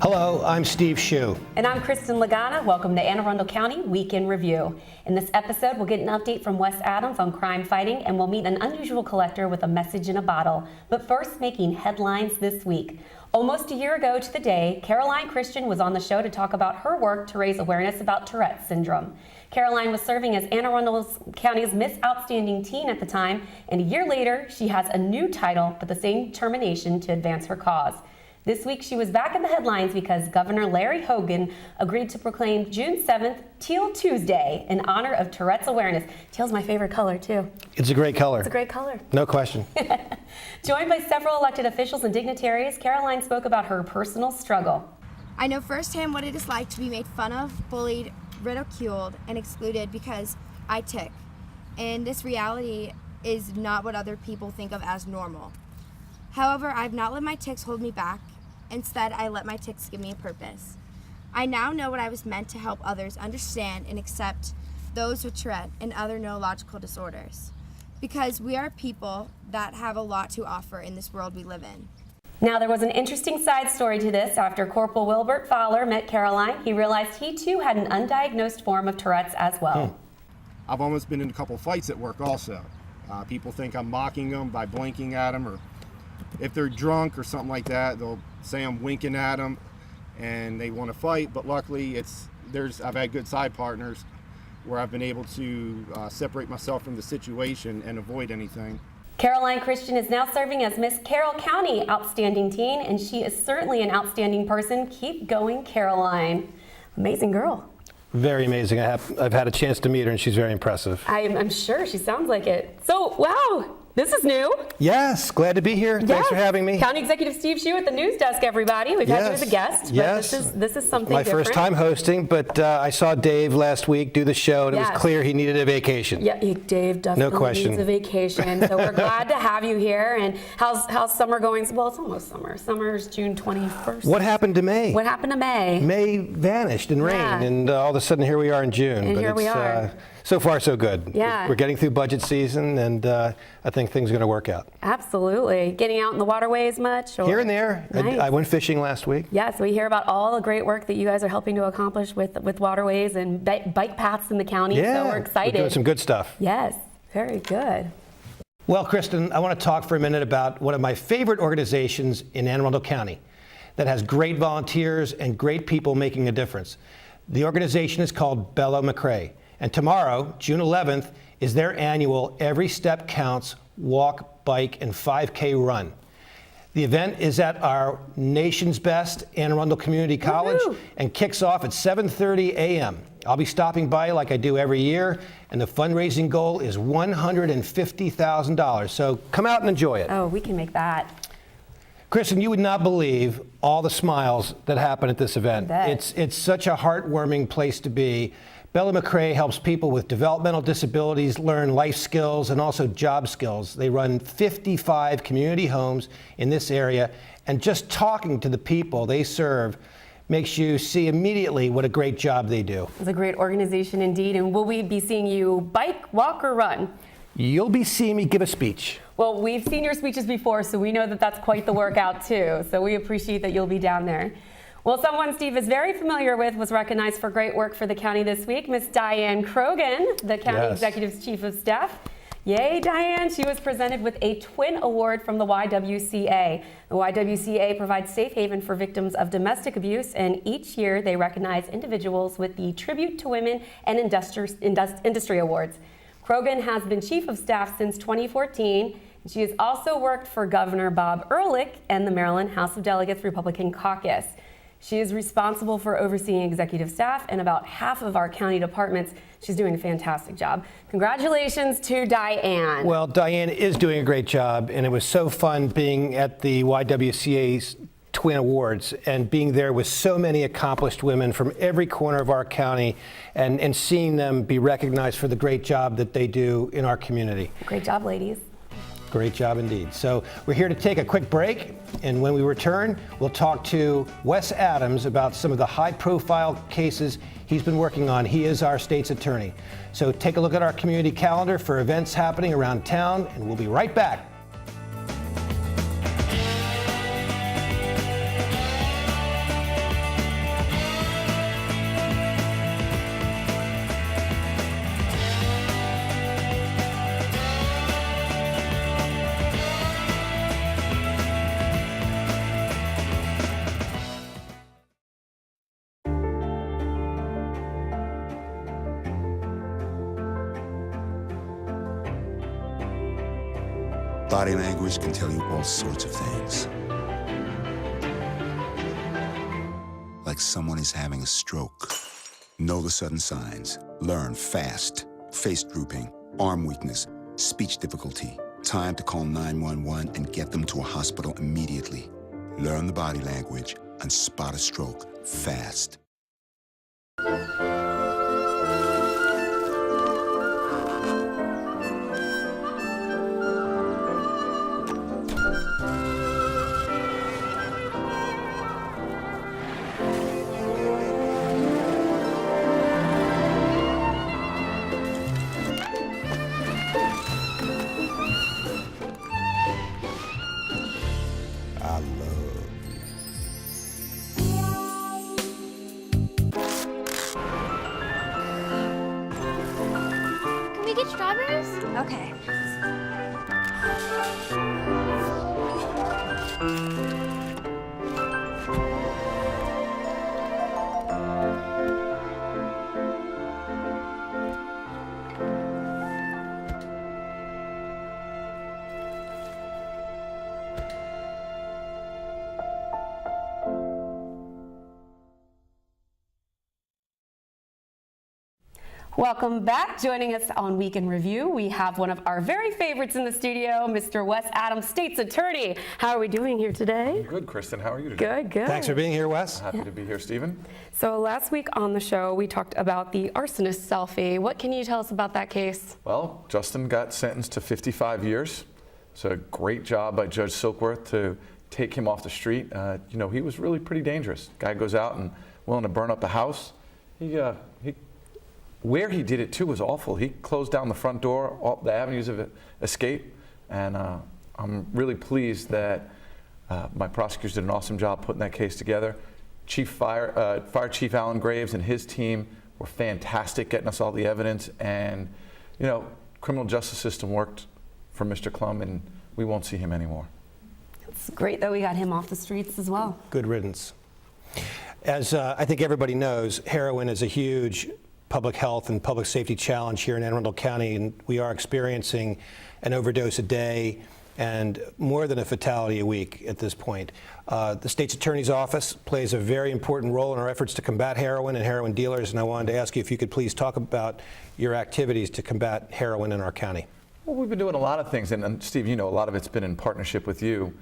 Hello, I'm Steve Shue. And I'm Kristin Lagana. Welcome to Arundel County Week in Review. In this episode, we'll get an update from Wes Adams on crime fighting, and we'll meet an unusual collector with a message in a bottle. But first, making headlines this week. Almost a year ago to the day, Caroline Kristin was on the show to talk about her work to raise awareness about Tourette's syndrome. Caroline was serving as Anne Arundel County's Miss Outstanding Teen at the time, and a year later, she has a new title but the same determination to advance her cause. This week, she was back in the headlines because Governor Larry Hogan agreed to proclaim June 7th Teal Tuesday in honor of Tourette's awareness. Teal's my favorite color, too. It's a great color. It's a great color. No question. Joined by several elected officials and dignitaries, Caroline spoke about her personal struggle. I know firsthand what it is like to be made fun of, bullied, ridiculed, and excluded because I tick. And this reality is not what other people think of as normal. However, I've not let my tics hold me back. Instead, I let my tics give me a purpose. I now know what I was meant to help others understand and accept those with Tourette and other neurological disorders. Because we are people that have a lot to offer in this world we live in. Now, there was an interesting side story to this. After Corporal Wilbert Fowler met Caroline, he realized he too had an undiagnosed form of Tourette's as well. I've almost been in a couple fights at work also. People think I'm mocking them by blinking at them, or if they're drunk or something like that, they'll say I'm winking at them and they want to fight. But luckily, I've had good side partners where I've been able to separate myself from the situation and avoid anything. Caroline Kristin is now serving as Miss Carroll County Outstanding Teen, and she is certainly an outstanding person. Keep going, Caroline. Amazing girl. Very amazing. I've had a chance to meet her, and she's very impressive. I'm sure she sounds like it. So, wow. This is new. Yes, glad to be here. Yes. Thanks for having me. County Executive Steve Shue at the news desk, everybody. We've had you as a guest, but this is something My different. first time hosting, but I saw Dave last week do the show, and it was clear he needed a vacation. Yeah, Dave definitely needs a vacation. So we're glad to have you here. And how's summer going? Well, it's almost summer. Summer's June 21st. What happened to May? What happened to May? May vanished in rain, and all of a sudden here we are in June. And here we are. So far, so good. Yeah. We're getting through budget season, and I think things are going to work out. Absolutely. Getting out in the waterways much? Or? Here and there. Nice. I went fishing last week. Yes, we hear about all the great work that you guys are helping to accomplish with waterways and bike paths in the county. Yeah, so we're excited. We're doing some good stuff. Yes, very good. Well, Kristin, I want to talk for a minute about one of my favorite organizations in Anne Arundel County that has great volunteers and great people making a difference. The organization is called Bello Machre. And tomorrow, June 11th, is their annual Every Step Counts walk, bike, and 5K run. The event is at our nation's best, Anne Arundel Community College, and kicks off at 7:30 a.m. I'll be stopping by like I do every year, and the fundraising goal is $150,000. So come out and enjoy it. Oh, we can make that. Kristin, you would not believe all the smiles that happen at this event. It's such a heartwarming place to be. Bello Machre helps people with developmental disabilities learn life skills and also job skills. They run 55 community homes in this area, and just talking to the people they serve makes you see immediately what a great job they do. It's a great organization indeed. And will we be seeing you bike, walk, or run? You'll be seeing me give a speech. Well, we've seen your speeches before, so we know that that's quite the workout too. So we appreciate that you'll be down there. Well, someone Steve is very familiar with was recognized for great work for the county this week, Miss Diane Krogan, the county executive's chief of staff. Yay, Diane. She was presented with a twin award from the YWCA. The YWCA provides safe haven for victims of domestic abuse, and each year they recognize individuals with the Tribute to Women and Industry Awards. Krogan has been chief of staff since 2014. She has also worked for Governor Bob Ehrlich and the Maryland House of Delegates Republican Caucus. She is responsible for overseeing executive staff and about half of our county departments. She's doing a fantastic job. Congratulations to Diane. Well, Diane is doing a great job, and it was so fun being at the YWCA's Twin Awards and being there with so many accomplished women from every corner of our county and seeing them be recognized for the great job that they do in our community. Great job, ladies. Great job indeed. So we're here to take a quick break, and when we return, we'll talk to Wes Adams about some of the high-profile cases he's been working on. He is our state's attorney. So take a look at our community calendar for events happening around town, and we'll be right back. Body language can tell you all sorts of things. Like someone is having a stroke. Know the sudden signs. Learn fast. Face drooping, arm weakness, speech difficulty. Time to call 911 and get them to a hospital immediately. Learn the body language and spot a stroke fast. Can we get strawberries? Okay. Welcome back. Joining us on Week in Review, we have one of our very favorites in the studio, Mr. Wes Adams, State's Attorney. How are we doing here today? Good, Kristin. How are you today? Good, good. Thanks for being here, Wes. Happy to be here, Stephen. So last week on the show, we talked about the arsonist selfie. What can you tell us about that case? Well, Justin got sentenced to 55 years. It's a great job by Judge Silkworth to take him off the street. You know, he was really pretty dangerous. Guy goes out and willing to burn up a house. Where he did it too was awful. He closed down the front door, all the avenues of escape, and I'm really pleased that my prosecutors did an awesome job putting that case together. Fire Chief Alan Graves and his team were fantastic getting us all the evidence, and you know, criminal justice system worked for Mr. Klum, and we won't see him anymore. It's great that we got him off the streets as well. Good riddance. As I think everybody knows, heroin is a huge public health and public safety challenge here in Anne Arundel County, and we are experiencing an overdose a day and more than a fatality a week at this point. The state's attorney's office plays a very important role in our efforts to combat heroin and heroin dealers, and I wanted to ask you if you could please talk about your activities to combat heroin in our county. Well, we've been doing a lot of things, and Steve, you know, a lot of it's been in partnership with you.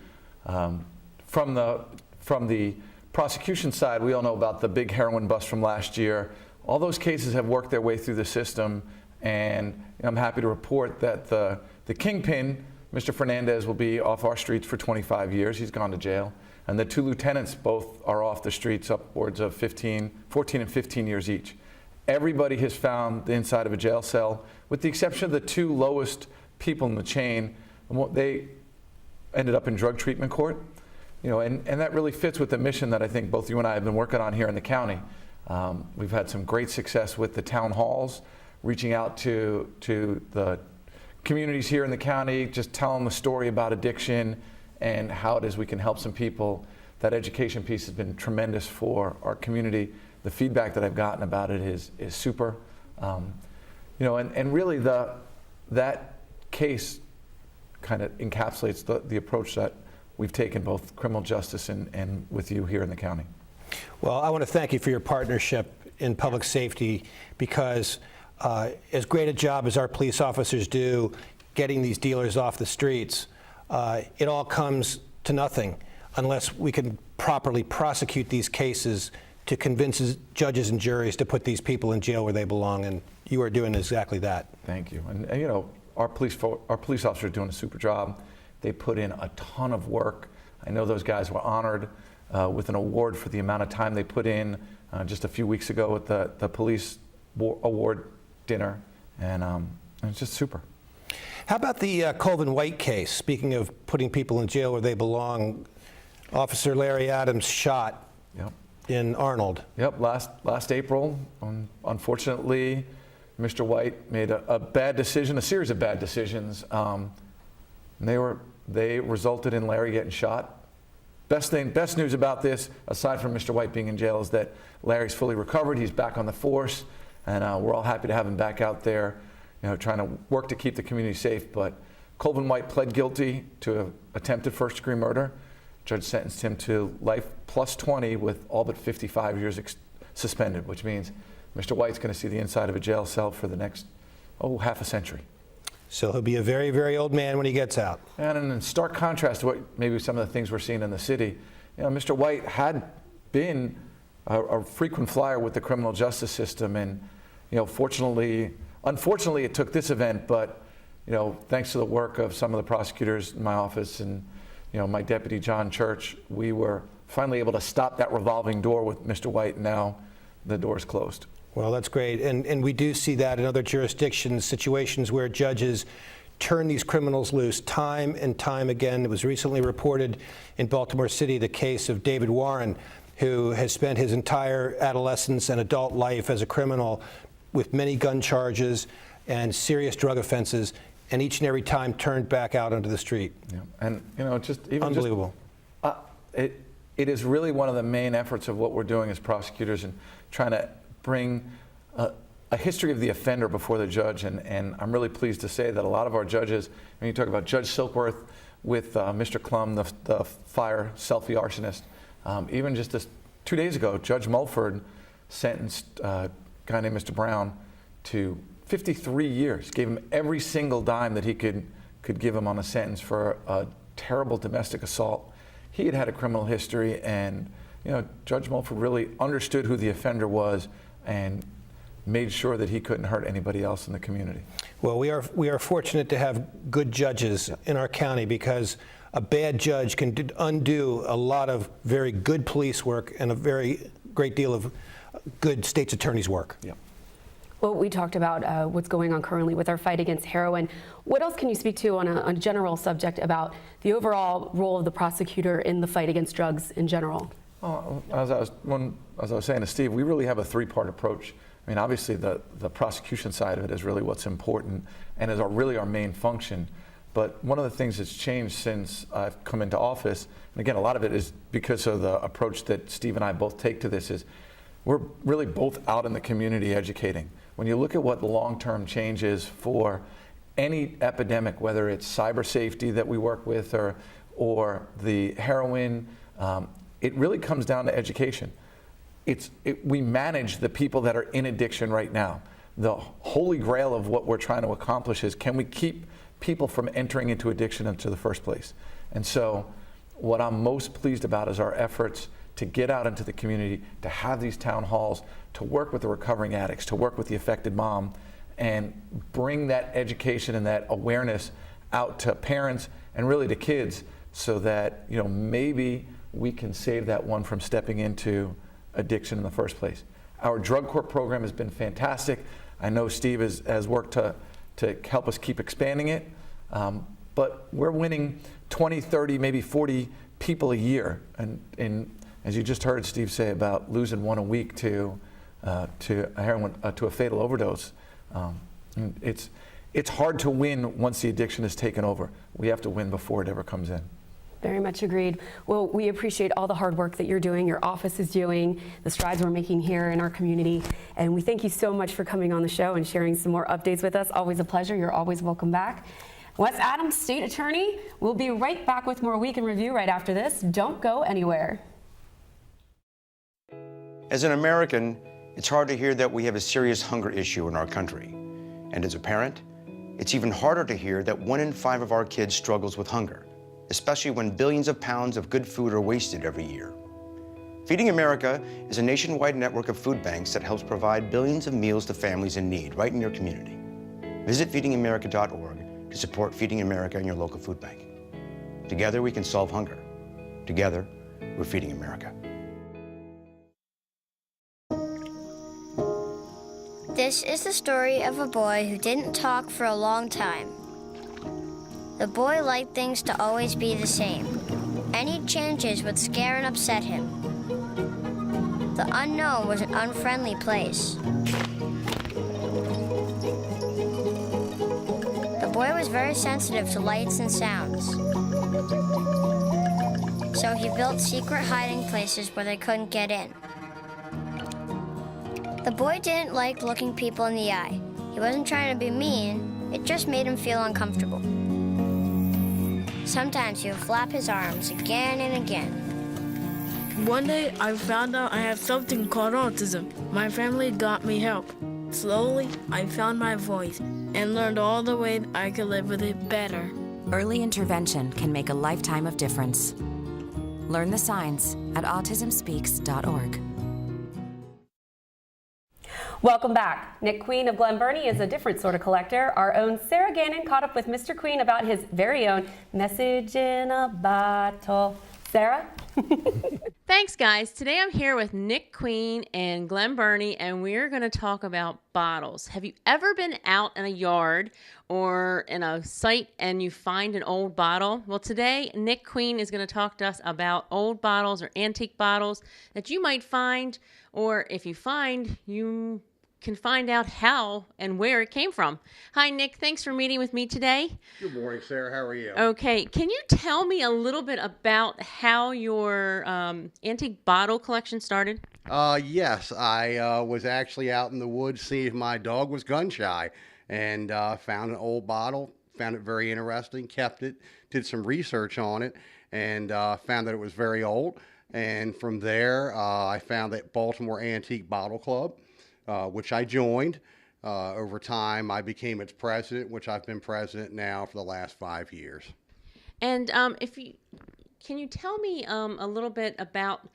From the prosecution side, we all know about the big heroin bust from last year. All those cases have worked their way through the system, and I'm happy to report that the kingpin, Mr. Fernandez, will be off our streets for 25 years. He's gone to jail. And the two lieutenants both are off the streets upwards of 14 and 15 years each. Everybody has found the inside of a jail cell, with the exception of the two lowest people in the chain. They ended up in drug treatment court. You know, and that really fits with the mission that I think both you and I have been working on here in the county. We've had some great success with the town halls, reaching out to the communities here in the county, just telling the story about addiction and how it is we can help some people. That education piece has been tremendous for our community. The feedback that I've gotten about it is super. You know, and really that case kind of encapsulates the approach that we've taken, both criminal justice and with you here in the county. Well, I want to thank you for your partnership in public safety, because as great a job as our police officers do getting these dealers off the streets, it all comes to nothing unless we can properly prosecute these cases to convince judges and juries to put these people in jail where they belong, and you are doing exactly that. Thank you. And you know, our police officers are doing a super job. They put in a ton of work. I know those guys were honored with an award for the amount of time they put in just a few weeks ago at the police award dinner, and it's just super. How about the Colvin White case? Speaking of putting people in jail where they belong, Officer Larry Adams shot in Arnold. Yep, last April. Unfortunately, Mr. White made a bad decision, a series of bad decisions. They resulted in Larry getting shot. Best news about this, aside from Mr. White being in jail, is that Larry's fully recovered. He's back on the force, and we're all happy to have him back out there, you know, trying to work to keep the community safe. But Colvin White pled guilty to attempted first-degree murder. Judge sentenced him to life plus 20 with all but 55 years suspended, which means Mr. White's going to see the inside of a jail cell for the next, half a century. So he'll be a very, very old man when he gets out. And in stark contrast to what maybe some of the things we're seeing in the city, Mr. White had been a frequent flyer with the criminal justice system, and unfortunately it took this event, but thanks to the work of some of the prosecutors in my office and my deputy John Church, we were finally able to stop that revolving door with Mr. White, and now the door's closed. Well, that's great, and we do see that in other jurisdictions, situations where judges turn these criminals loose time and time again. It was recently reported in Baltimore City, the case of David Warren, who has spent his entire adolescence and adult life as a criminal with many gun charges and serious drug offenses, and each and every time turned back out onto the street. Yeah. And Unbelievable. It is really one of the main efforts of what we're doing as prosecutors and trying to bring a history of the offender before the judge. And I'm really pleased to say that a lot of our judges, when you talk about Judge Silkworth with Mr. Klum, the fire selfie arsonist, even just 2 days ago, Judge Mulford sentenced a guy named Mr. Brown to 53 years, gave him every single dime that he could give him on a sentence for a terrible domestic assault. He had a criminal history, and Judge Mulford really understood who the offender was and made sure that he couldn't hurt anybody else in the community. Well, we are fortunate to have good judges in our county, because a bad judge can undo a lot of very good police work and a very great deal of good state's attorney's work. Yeah. Well, we talked about what's going on currently with our fight against heroin. What else can you speak to on a general subject about the overall role of the prosecutor in the fight against drugs in general? As I was saying to Steve, we really have a three-part approach. I mean, obviously the prosecution side of it is really what's important and is really our main function. But one of the things that's changed since I've come into office, and again, a lot of it is because of the approach that Steve and I both take to this, is we're really both out in the community educating. When you look at what the long-term change is for any epidemic, whether it's cyber safety that we work with or the heroin, it really comes down to education. We manage the people that are in addiction right now. The holy grail of what we're trying to accomplish is, can we keep people from entering into addiction into the first place? And so what I'm most pleased about is our efforts to get out into the community, to have these town halls, to work with the recovering addicts, to work with the affected mom, and bring that education and that awareness out to parents and really to kids, so that maybe we can save that one from stepping into addiction in the first place. Our drug court program has been fantastic. I know Steve has worked to help us keep expanding it, but we're winning 20, 30, maybe 40 people a year, and as you just heard Steve say about losing one a week to a fatal overdose. It's hard to win once the addiction is taken over. We have to win before it ever comes in. Very much agreed. Well, we appreciate all the hard work that you're doing, your office is doing, the strides we're making here in our community, and we thank you so much for coming on the show and sharing some more updates with us. Always a pleasure. You're always welcome back. Wes Adams, State Attorney. We'll be right back with more Week in Review right after this. Don't go anywhere. As an American, it's hard to hear that we have a serious hunger issue in our country. And as a parent, it's even harder to hear that 1 in 5 of our kids struggles with hunger, especially when billions of pounds of good food are wasted every year. Feeding America is a nationwide network of food banks that helps provide billions of meals to families in need right in your community. Visit feedingamerica.org to support Feeding America and your local food bank. Together we can solve hunger. Together, we're Feeding America. This is the story of a boy who didn't talk for a long time. The boy liked things to always be the same. Any changes would scare and upset him. The unknown was an unfriendly place. The boy was very sensitive to lights and sounds. So he built secret hiding places where they couldn't get in. The boy didn't like looking people in the eye. He wasn't trying to be mean, it just made him feel uncomfortable. Sometimes he would flap his arms again and again. One day, I found out I have something called autism. My family got me help. Slowly, I found my voice and learned all the ways I could live with it better. Early intervention can make a lifetime of difference. Learn the signs at autismspeaks.org. Welcome back. Nic Queen of Glen Burnie is a different sort of collector. Our own Sara Gannon caught up with Mr. Queen about his very own message in a bottle. Sarah? Thanks, guys. Today I'm here with Nic Queen and Glen Burnie, and we're going to talk about bottles. Have you ever been out in a yard or in a site and you find an old bottle? Well, today Nic Queen is going to talk to us about old bottles or antique bottles that you might find, or if you find, you can find out how and where it came from. Hi, Nic. Thanks for meeting with me today. Good morning, Sarah. How are you? Okay. Can you tell me a little bit about how your antique bottle collection started? Yes, I was actually out in the woods seeing if my dog was gun shy, and found an old bottle, found it very interesting, kept it, did some research on it, and found that it was very old. And from there, I found that Baltimore Antique Bottle Club, which I joined. Over time, I became its president, which I've been president now for the last 5 years. And can you tell me a little bit about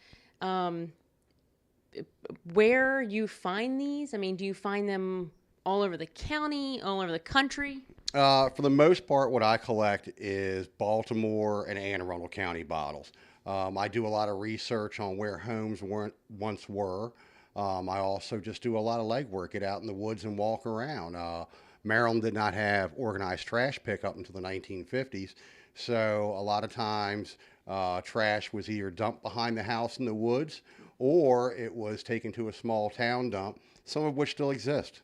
where you find these? I mean, do you find them all over the county, all over the country? For the most part, what I collect is Baltimore and Anne Arundel County bottles. I do a lot of research on where homes once were. I also just do a lot of legwork, get out in the woods and walk around. Maryland did not have organized trash pickup until the 1950s, so a lot of times trash was either dumped behind the house in the woods or it was taken to a small town dump, some of which still exist.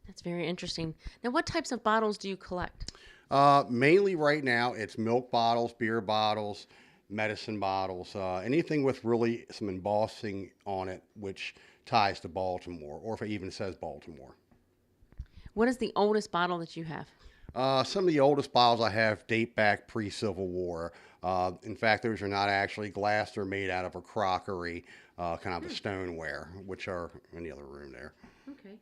That's very interesting. Now, what types of bottles do you collect? Mainly right now, it's milk bottles, beer bottles, medicine bottles, anything with really some embossing on it, which ties to Baltimore, or if it even says Baltimore. What is the oldest bottle that you have? Some of the oldest bottles I have date back pre-Civil War. In fact, those are not actually glass. They're made out of a crockery, kind of a stoneware, which are in the other room there. Okay.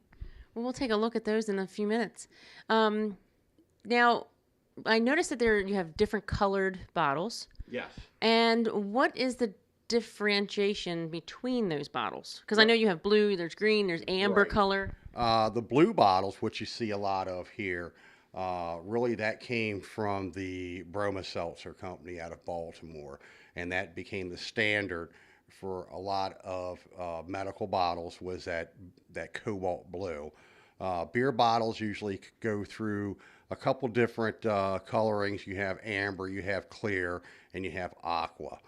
Well, we'll take a look at those in a few minutes. Now, I noticed that you have different colored bottles. Yes. And what is the differentiation between those bottles? Because I know you have blue, there's green, there's amber color. The blue bottles, which you see a lot of here, really that came from the Broma Seltzer Company out of Baltimore, and that became the standard for a lot of medical bottles, was that cobalt blue. Beer bottles usually go through a couple different colorings. You have amber, you have clear, and you have aqua.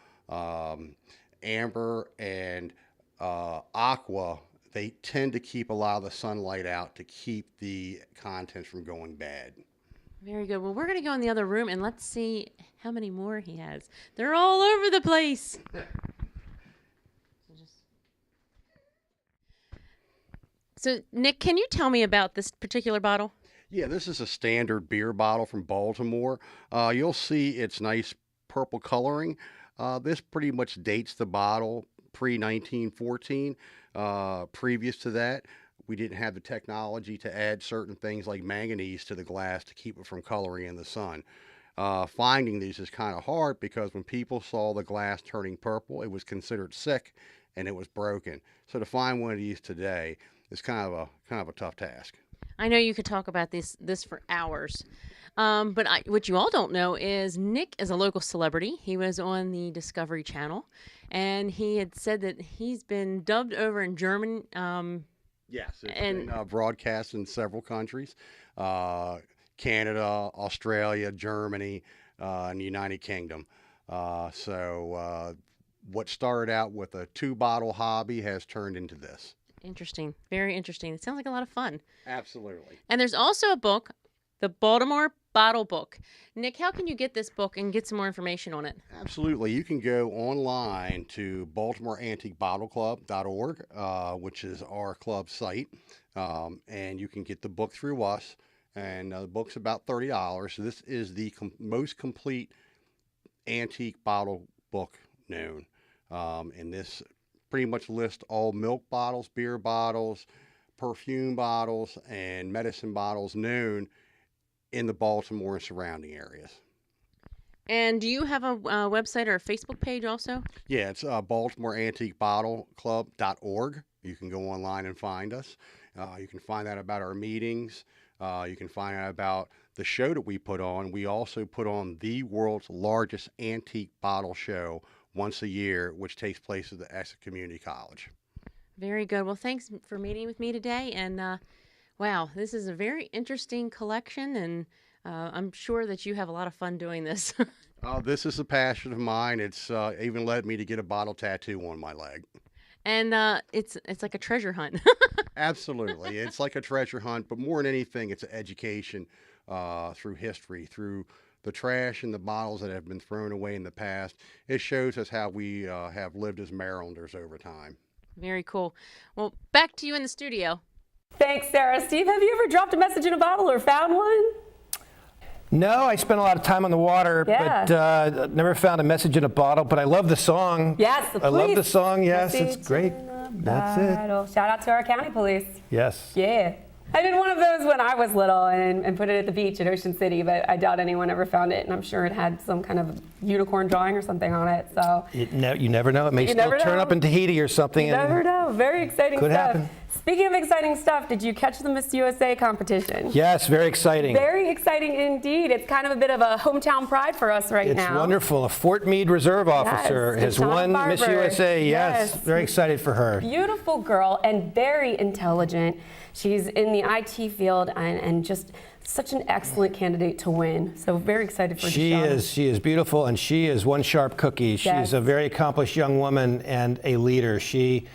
Amber and aqua, they tend to keep a lot of the sunlight out to keep the contents from going bad. Very good. Well, we're going to go in the other room and let's see how many more he has. They're all over the place. So, Nic, can you tell me about this particular bottle? Yeah, this is a standard beer bottle from Baltimore. You'll see its nice purple coloring. This pretty much dates the bottle pre-1914. Previous to that, we didn't have the technology to add certain things like manganese to the glass to keep it from coloring in the sun. Finding these is kind of hard because when people saw the glass turning purple, it was considered sick and it was broken. So to find one of these today is kind of a tough task. I know you could talk about this for hours, but what you all don't know is Nic is a local celebrity. He was on the Discovery Channel, and he had said that he's been dubbed over in German. Yes, it's been broadcast in several countries, Canada, Australia, Germany, and the United Kingdom. So what started out with a 2-bottle hobby has turned into this. Interesting. Very interesting. It sounds like a lot of fun. Absolutely. And there's also a book, the Baltimore Bottle Book. Nic, how can you get this book and get some more information on it? Absolutely. You can go online to BaltimoreAntiqueBottleClub.org, which is our club site, and you can get the book through us. And the book's about $30. So this is the most complete antique bottle book known. And this pretty much lists all milk bottles, beer bottles, perfume bottles, and medicine bottles known in the Baltimore and surrounding areas. And do you have a website or a Facebook page also? Yeah, it's BaltimoreAntiqueBottleClub.org. You can go online and find us. You can find out about our meetings. You can find out about the show that we put on. We also put on the world's largest antique bottle show once a year, which takes place at the Essex Community College. Very good. Well, thanks for meeting with me today. And wow, this is a very interesting collection, and I'm sure that you have a lot of fun doing this. This is a passion of mine. It's even led me to get a bottle tattoo on my leg. And it's like a treasure hunt. Absolutely. It's like a treasure hunt, but more than anything, it's an education through history, through the trash and the bottles that have been thrown away in the past. It shows us how we have lived as Marylanders over time. Very cool. Well, back to you in the studio. Thanks, Sarah. Steve, have you ever dropped a message in a bottle or found one? No, I spent a lot of time on the water, Yeah. but never found a message in a bottle. But I love the song. Yes, the I love the police. song. Yes, Message it's great. in a That's it. bottle. Shout out to our county police. Yes. Yeah. I did one of those when I was little and put it at the beach at Ocean City, but I doubt anyone ever found it, and I'm sure it had some kind of unicorn drawing or something on it. So You never know. It may You still never turn know. up in Tahiti or something. you and never know. Very exciting Could stuff. happen. Speaking of exciting stuff, did you catch the Miss USA competition? Yes, very exciting. Very exciting indeed. It's kind of a bit of a hometown pride for us right It's now. wonderful. A Fort Meade reserve officer Yes, has Donna won Miss Barber. USA. Yes, Yes. very excited for her. Beautiful girl and very intelligent. She's in the IT field and just such an excellent candidate to win. So very excited for She Deshauna. is beautiful, and she is one sharp cookie. She's Yes. a very accomplished young woman and a leader. She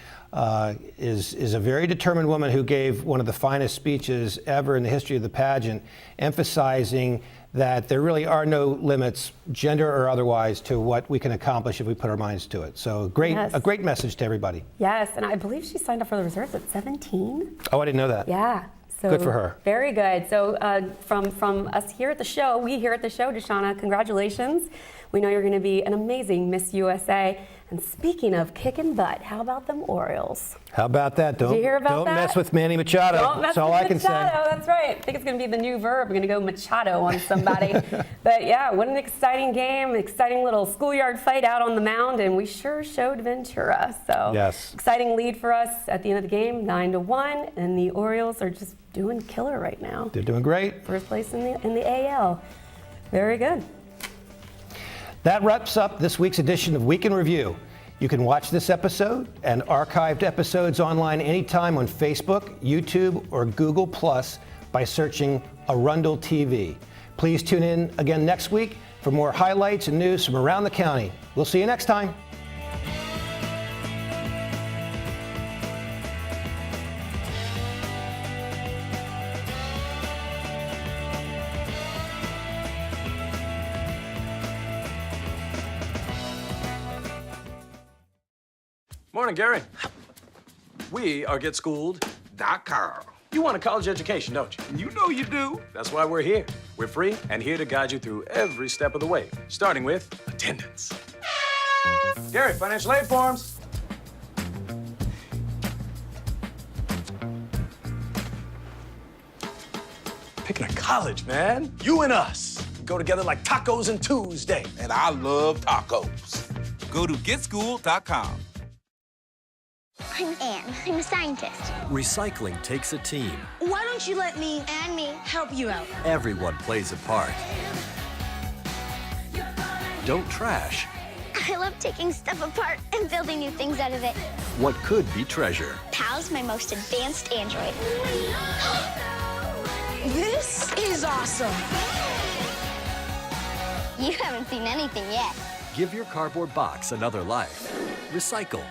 is a very determined woman who gave one of the finest speeches ever in the history of the pageant, emphasizing that there really are no limits, gender or otherwise, to what we can accomplish if we put our minds to it. So Yes. a great message to everybody. Yes, and I believe she signed up for the reserves at 17. Oh, I didn't know that. Yeah. So Good for her. Very good. So from us here at the show, we here at the show, Deshauna, congratulations. We know you're going to be an amazing Miss USA. And speaking of kicking butt, how about them Orioles? How about that? Did you hear about don't that? mess with Manny Machado. Don't mess That's all with I can Machado. say. That's right. I think it's going to be the new verb. We're going to go Machado on somebody. But yeah, what an exciting game, exciting little schoolyard fight out on the mound, and we sure showed Ventura. So Yes. exciting lead for us at the end of the game, 9-1, and the Orioles are just doing killer right now. They're doing great. First place in the AL. Very good. That wraps up this week's edition of Week in Review. You can watch this episode and archived episodes online anytime on Facebook, YouTube, or Google Plus by searching Arundel TV. Please tune in again next week for more highlights and news from around the county. We'll see you next time. Morning, Gary. We are GetSchooled.com. You want a college education, don't you? You know you do. That's why we're here. We're free and here to guide you through every step of the way, starting with attendance. Gary, financial aid forms. Picking a college, man. You and us. We go together like tacos and Tuesday. And I love tacos. Go to GetSchooled.com. I'm Anne. I'm a scientist. Recycling takes a team. Why don't you let me And me. help you out? Everyone plays a part. Don't trash I love taking stuff apart and building new things out of it. what could be treasure. Pal's my most advanced android. This is awesome. You haven't seen anything yet. Give your cardboard box another life. Recycle.